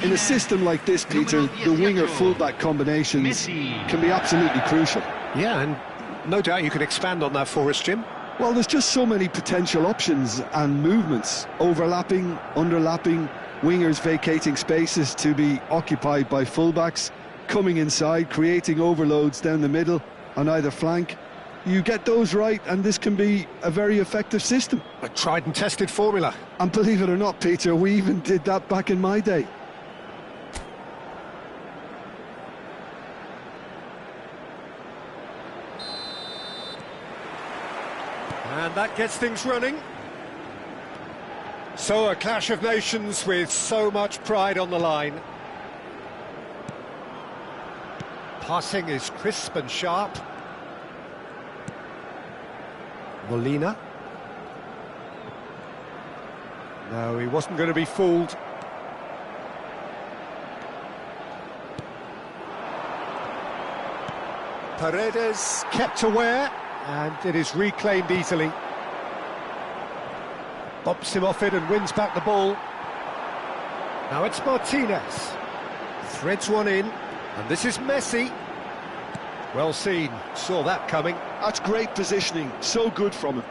In a system like this, Peter, the winger-fullback combinations can be absolutely crucial. Yeah, and no doubt you can expand on that for us, Jim. Well, there's just so many potential options and movements, overlapping, underlapping, wingers vacating spaces to be occupied by fullbacks, coming inside, creating overloads down the middle on either flank. You get those right, and this can be a very effective system. A tried and tested formula. And believe it or not, Peter, we even did that back in my day. And that gets things running. So a clash of nations with so much pride on the line. Passing is crisp and sharp. Molina. No, he wasn't going to be fooled. Paredes kept aware, and it is reclaimed easily. Bumps him off it and wins back the ball. Now it's Martinez. Threads one in, and this is Messi. Well seen, saw that coming. That's great positioning, so good from him.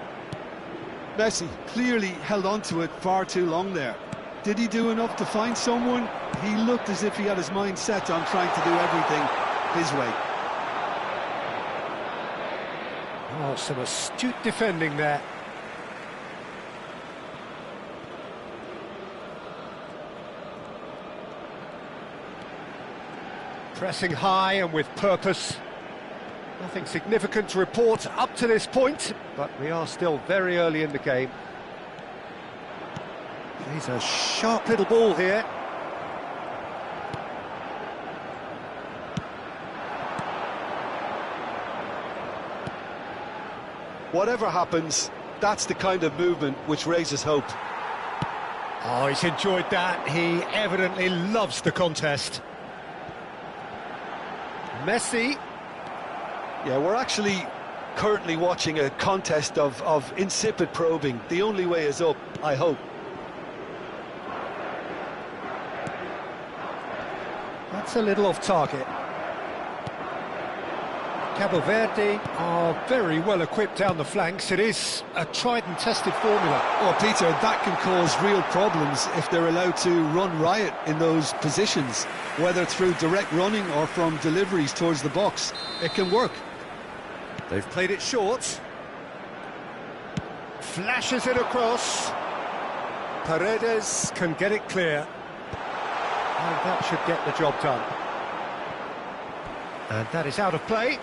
Messi clearly held on to it far too long there. Did he do enough to find someone? He looked as if he had his mind set on trying to do everything his way. Oh, some astute defending there. Pressing high and with purpose. Nothing significant to report up to this point, but we are still very early in the game. He's a sharp little ball here. Whatever happens, that's the kind of movement which raises hope. Oh, he's enjoyed that. He evidently loves the contest. Messi. Yeah, we're actually currently watching a contest of insipid probing. The only way is up, I hope. That's a little off target. Verde are very well equipped down the flanks. It is a tried and tested formula. Oh, Peter, that can cause real problems if they're allowed to run riot in those positions, whether through direct running or from deliveries towards the box. It can work. They've played it short. Flashes it across. Paredes can get it clear. And that should get the job done. And that is out of play.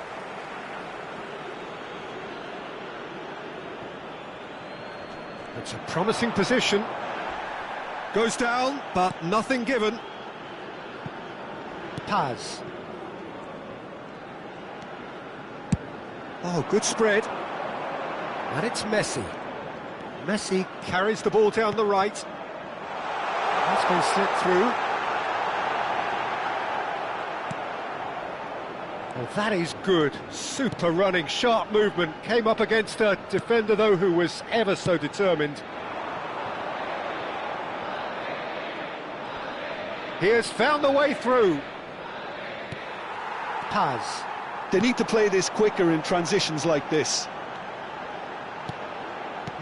It's a promising position. Goes down, but nothing given. Paz. Oh, good spread. And it's Messi. Messi carries the ball down the right. That's been slipped through. Well, that is good. Super running, sharp movement. Came up against a defender, though, who was ever so determined. He has found the way through. Paz. They need to play this quicker in transitions like this.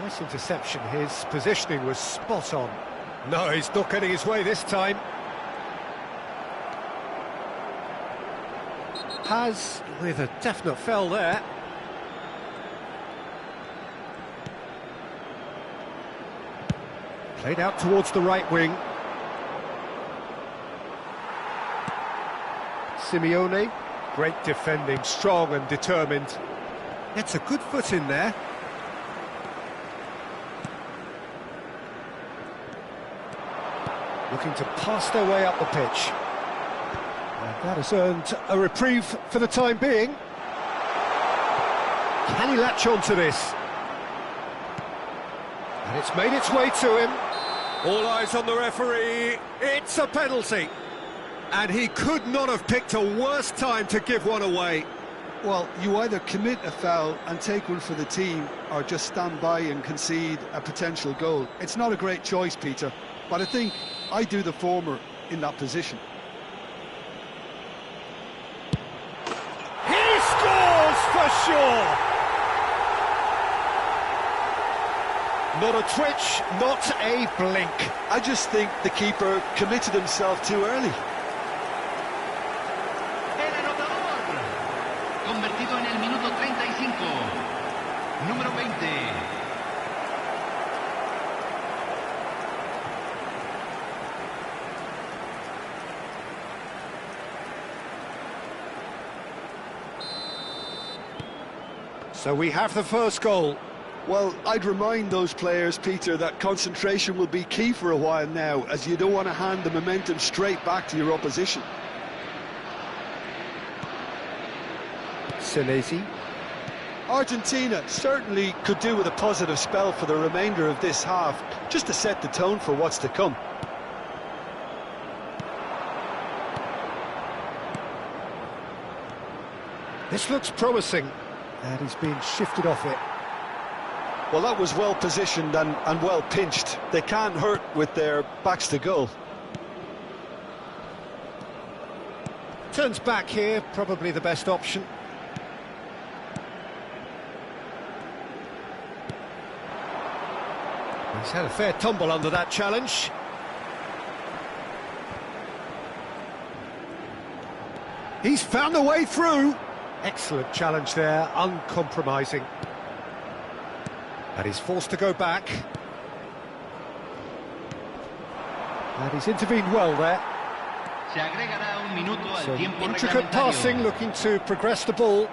Nice interception. His positioning was spot on. No, he's not getting his way this time. Paz with a definite foul there. Played out towards the right wing. Simeone, great defending, strong and determined. Gets a good foot in there. Looking to pass their way up the pitch. And that has earned a reprieve for the time being. Can he latch on to this? And it's made its way to him. All eyes on the referee. It's a penalty. And he could not have picked a worse time to give one away. Well, you either commit a foul and take one for the team, or just stand by and concede a potential goal. It's not a great choice, Peter, but I think I do the former in that position. He scores for sure! Not a twitch, not a blink. I just think the keeper committed himself too early. El anotador, convertido en el minuto 35, número 20. So we have the first goal. Well, I'd remind those players, Peter, that concentration will be key for a while now, as you don't want to hand the momentum straight back to your opposition. Senesi. Argentina certainly could do with a positive spell for the remainder of this half, just to set the tone for what's to come. This looks promising, and he's been shifted off it. Well, that was well positioned and well pinched. They can't hurt with their backs to goal. Turns back here, probably the best option. He's had a fair tumble under that challenge. He's found a way through. Excellent challenge there, uncompromising. And he's forced to go back. And he's intervened well there. Se agregará un minuto al So tiempo intricate reglamentario. passing, looking to progress the ball.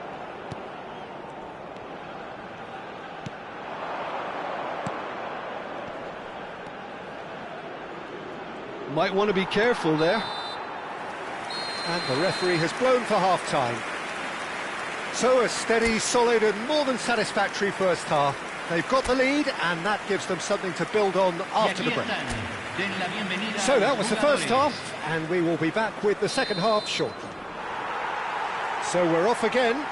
Might want to be careful there. And the referee has blown for half-time. So a steady, solid and more than satisfactory first half. They've got the lead and that gives them something to build on after the break. So that was the first half and we will be back with the second half shortly. So we're off again.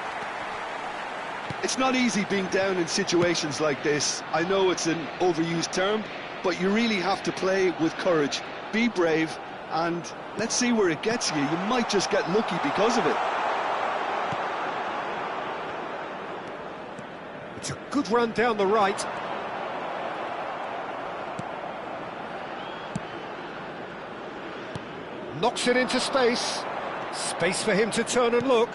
It's not easy being down in situations like this. I know it's an overused term, but you really have to play with courage. Be brave and let's see where it gets you. You might just get lucky because of it. It's a good run down the right. Knocks it into space. Space for him to turn and look.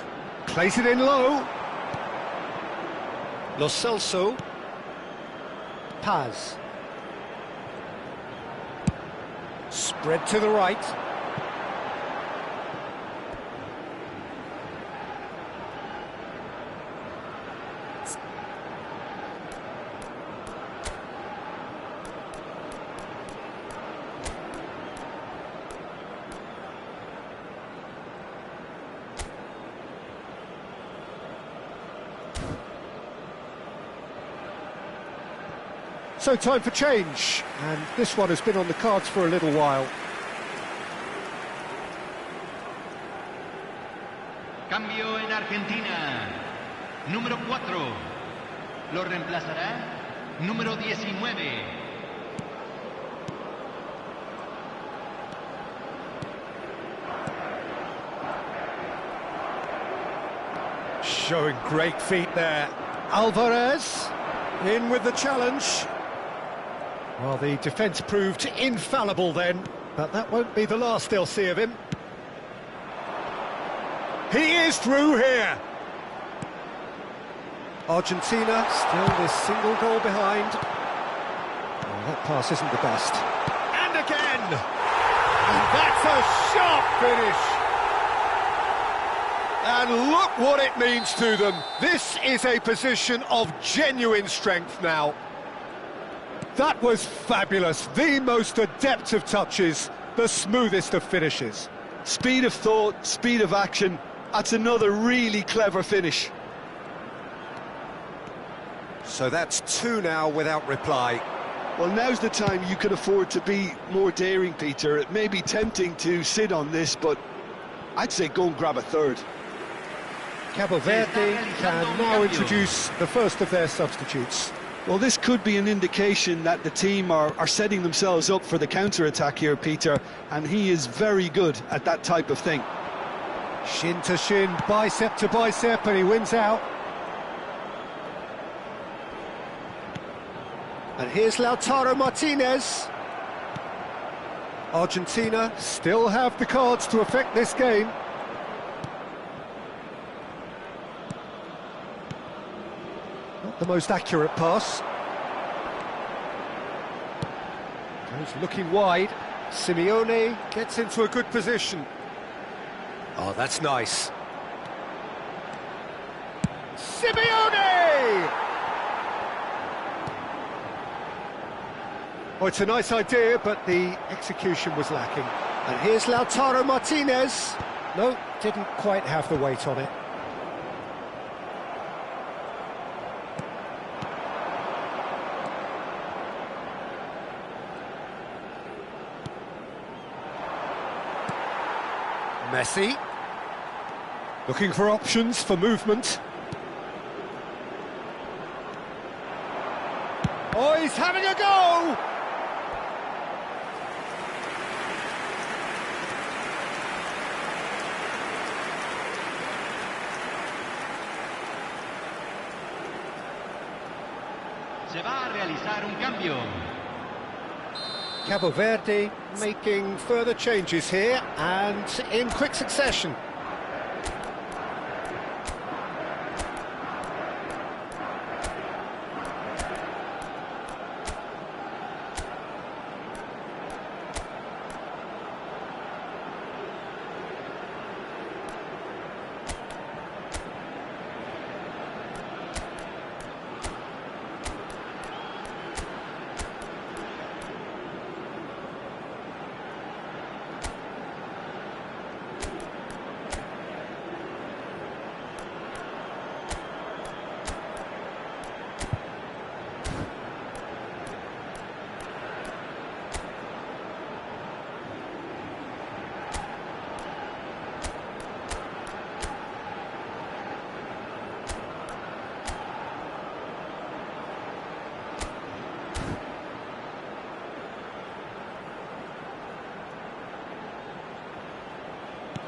Plays it in low. Lo Celso. Paz. Spread to the right. So time for change, and this one has been on the cards for a little while. Cambio en Argentina. Número 4. Lo reemplazará número 19. Showing great feet there. Alvarez in with the challenge. Well, the defence proved infallible then, but that won't be the last they'll see of him. He is through here. Argentina still this single goal behind. Oh, that pass isn't the best. And again! And that's a sharp finish! And look what it means to them. This is a position of genuine strength now. That was fabulous. The most adept of touches, the smoothest of finishes. Speed of thought, speed of action. That's another really clever finish. So that's 2 now without reply. Well, now's the time you can afford to be more daring, Peter. It may be tempting to sit on this, but I'd say go and grab a third. Verde can now introduce the first of their substitutes. Well, this could be an indication that the team are setting themselves up for the counter-attack here, Peter, and he is very good at that type of thing. Shin to shin, bicep to bicep, and he wins out. And here's Lautaro Martinez. Argentina still have the cards to affect this game. Not the most accurate pass. Goes looking wide. Simeone gets into a good position. Oh, that's nice. Simeone! Oh, it's a nice idea, but the execution was lacking. And here's Lautaro Martinez. No, didn't quite have the weight on it. Messi. Looking for options for movement. Oh, he's having a go! Se va a realizar un cambio. Cabo Verde making further changes here and in quick succession.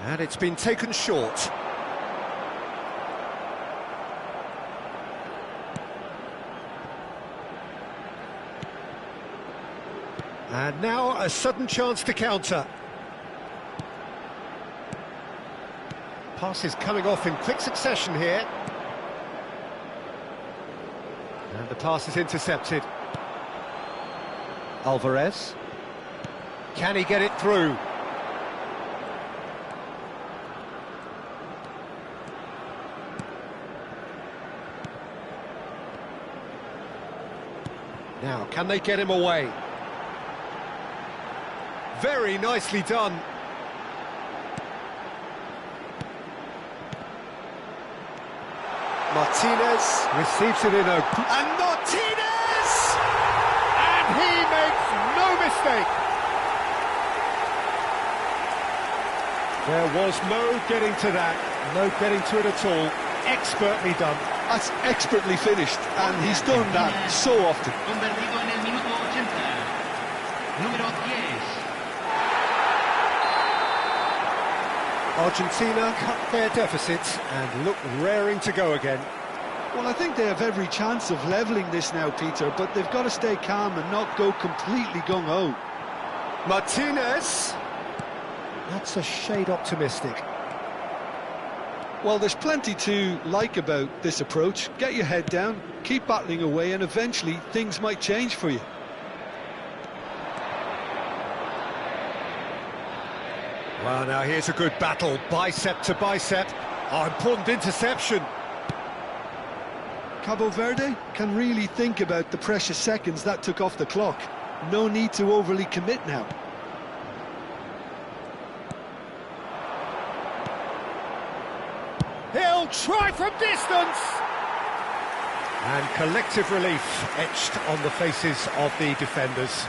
And it's been taken short. And now a sudden chance to counter. Pass is coming off in quick succession here. And the pass is intercepted. Alvarez. Can he get it through? Now, can they get him away? Very nicely done. Martinez receives it in a... And Martinez! And he makes no mistake. There was no getting to that, no getting to it at all. Expertly done. That's expertly finished, and he's done that so often. Convertido en el minuto 80. Número 10. Argentina cut their deficit and look raring to go again. Well, I think they have every chance of levelling this now, Peter, but they've got to stay calm and not go completely gung-ho. Martinez! That's a shade optimistic. Well, there's plenty to like about this approach. Get your head down, keep battling away, and eventually things might change for you. Well, now here's a good battle, bicep to bicep. Oh, important interception. Cabo Verde can really think about the precious seconds that took off the clock. No need to overly commit now. He'll try from distance! And collective relief etched on the faces of the defenders.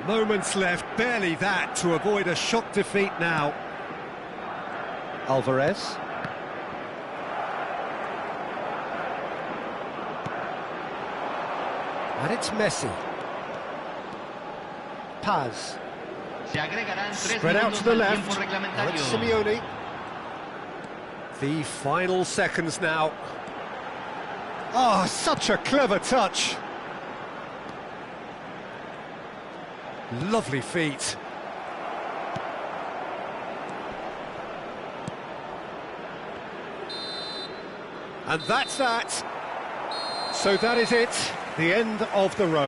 Moments left, barely that, to avoid a shock defeat now. Alvarez. And it's Messi. Paz. Se agregarán 3 Spread out minutos to the al left. tiempo Now reglamentario. it's Simeone. The final seconds now. Oh, such a clever touch. Lovely feet. And that's that. So that is it, the end of the road.